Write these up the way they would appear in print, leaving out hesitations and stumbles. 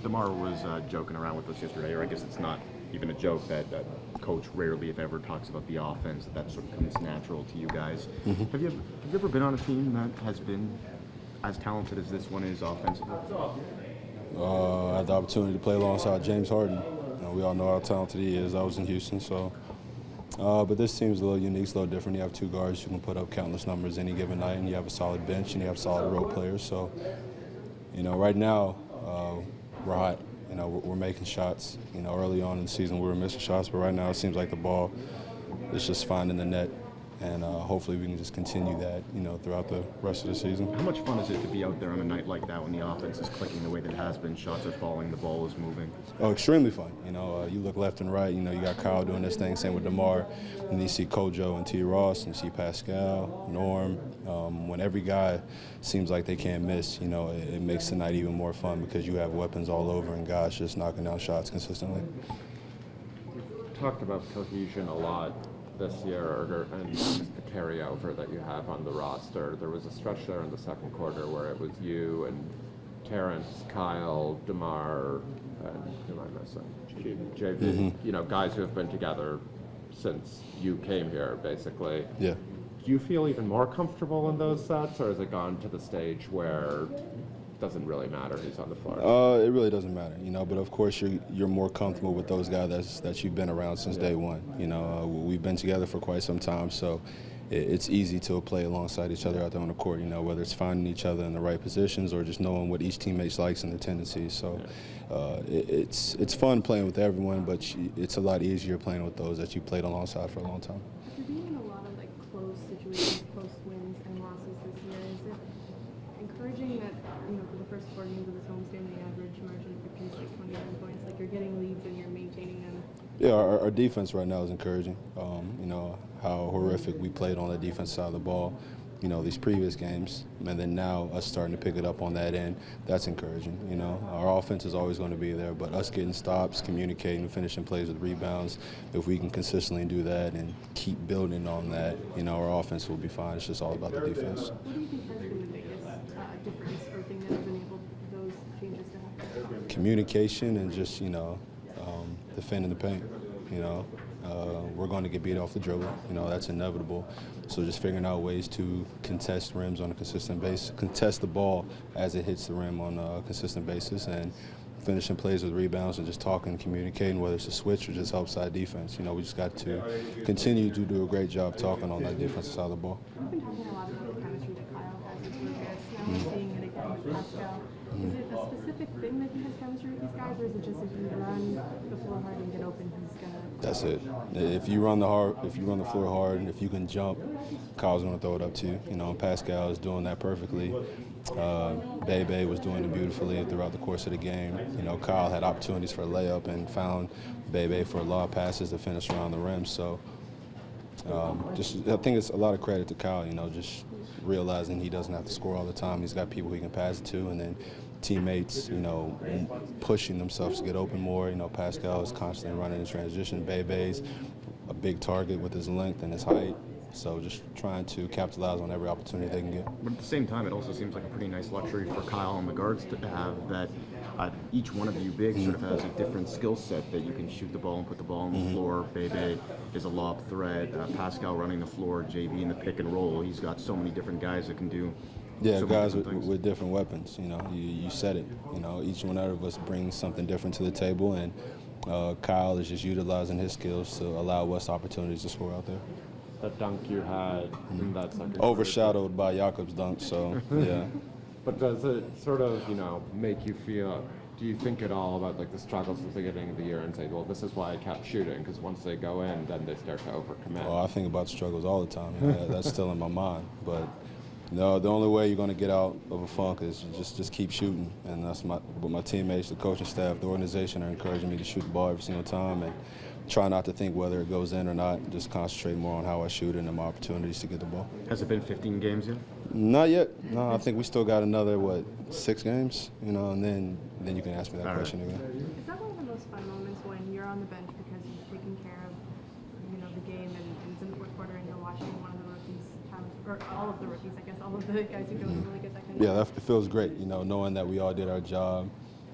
DeMar was joking around with us yesterday, or I guess it's not even a joke, that coach rarely, if ever, talks about the offense, that sort of comes natural to you guys. Have you ever been on a team that has been as talented as this one is offensively? I had the opportunity to play alongside James Harden. We all know how talented he is. I was in Houston, so. But this team's a little unique, it's a little different. You have two guards who can put up countless numbers any given night, and you have a solid bench, and you have solid role players. So, right now, we're hot. We're making shots. Early on in the season we were missing shots, but right now it seems like the ball is just finding the net. And hopefully we can just continue that, throughout the rest of the season. How much fun is it to be out there on a night like that when the offense is clicking the way that it has been, shots are falling, the ball is moving? Oh, extremely fun. You look left and right, you got Kyle doing this thing, same with DeMar, and you see Kojo and T. Ross, and you see Pascal, Norm. When every guy seems like they can't miss, it makes the night even more fun because you have weapons all over and guys just knocking down shots consistently. We've talked about cohesion a lot this year, and just the carryover that you have on the roster. There was a stretch there in the second quarter where it was you and Terrence, Kyle, DeMar, and who am I missing? JV. Guys who have been together since you came here, basically. Yeah. Do you feel even more comfortable in those sets, or has it gone to the stage where doesn't really matter who's on the floor? It really doesn't matter, but of course you're more comfortable with those guys that you've been around since day one. We've been together for quite some time, so it's easy to play alongside each other out there on the court, whether it's finding each other in the right positions or just knowing what each teammate likes and their tendencies. So it's fun playing with everyone, but it's a lot easier playing with those that you played alongside for a long time. After being in a lot of close situations, close wins and losses this year, is it encouraging that for the first 4 games of this homestand, the average margin of victory is 29 points? You're getting leads and you're maintaining them. Yeah, our defense right now is encouraging. How horrific we played on the defense side of the ball, these previous games, and then now us starting to pick it up on that end, that's encouraging. Our offense is always going to be there, but us getting stops, communicating, finishing plays with rebounds, if we can consistently do that and keep building on that, our offense will be fine. It's just all about the defense. What do you think has been the biggest difference or thing that has enabled those changes to happen? Communication and just, defending the paint, we're going to get beat off the dribble, that's inevitable. So just figuring out ways to contest rims on a consistent basis, contest the ball as it hits the rim on a consistent basis, and finishing plays with rebounds and just talking, communicating, whether it's a switch or just outside defense. We just got to continue to do a great job talking on that defensive side of the ball. We've been talking a lot about the chemistry that Kyle has with Lucas. Now we're seeing it again with Pascal. Is it a specific thing that he has chemistry with these guys, or is it just if you run the floor hard and get open, he's gonna? That's it. If you run the floor hard, and if you can jump, Kyle's gonna throw it up to you. Pascal is doing that perfectly. Bebe was doing it beautifully throughout the course of the game. Kyle had opportunities for a layup and found Bebe for a lot of passes to finish around the rim. So, I think it's a lot of credit to Kyle. Just realizing he doesn't have to score all the time. He's got people he can pass it to, and then teammates, pushing themselves to get open more. Pascal is constantly running in transition. Bebe's a big target with his length and his height. So just trying to capitalize on every opportunity they can get. But at the same time, it also seems like a pretty nice luxury for Kyle and the guards to have that each one of you bigs sort of has a different skill set that you can shoot the ball and put the ball on the floor. Bebe is a lob threat. Pascal running the floor. JV in the pick and roll. He's got so many different guys that can do. Yeah, guys with different weapons. You said it. Each one of us brings something different to the table, and Kyle is just utilizing his skills to allow us opportunities to score out there. That dunk you had in that second overshadowed by Jakob's dunk, so yeah. But does it sort of, make you feel, do you think at all about the struggles at the beginning of the year and say, well, this is why I kept shooting, because once they go in, then they start to overcommit? Oh, I think about struggles all the time. That's still in my mind. But no, the only way you're going to get out of a funk is just keep shooting. And that's what my teammates, the coaching staff, the organization are encouraging me to shoot the ball every single time. And try not to think whether it goes in or not, just concentrate more on how I shoot and my opportunities to get the ball. Has it been 15 games yet? Not yet. No, I think we still got another, 6 games, and then you can ask me that question again. Is that one of the most fun moments when you're on the bench because you've taken care of, the game and it's in the fourth quarter and you're watching one of the rookies or all of the rookies, I guess, all of the guys who don't really get that kind of Yeah, it feels great, knowing that we all did our job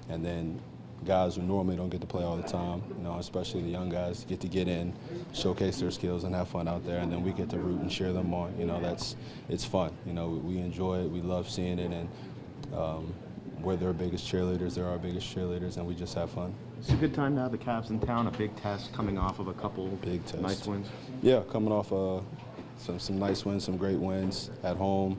and then guys who normally don't get to play all the time, especially the young guys, get to get in, showcase their skills, and have fun out there, and then we get to root and cheer them on. It's fun. We enjoy it. We love seeing it, and we're their biggest cheerleaders. They're our biggest cheerleaders, and we just have fun. It's a good time to have the Cavs in town. A big test coming off of a couple Big test. nice wins. Yeah, coming off some nice wins, some great wins at home,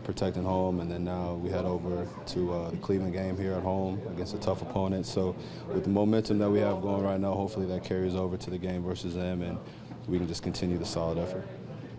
protecting home, and then now we head over to the Cleveland game here at home against a tough opponent. So with the momentum that we have going right now, hopefully that carries over to the game versus them, and we can just continue the solid effort.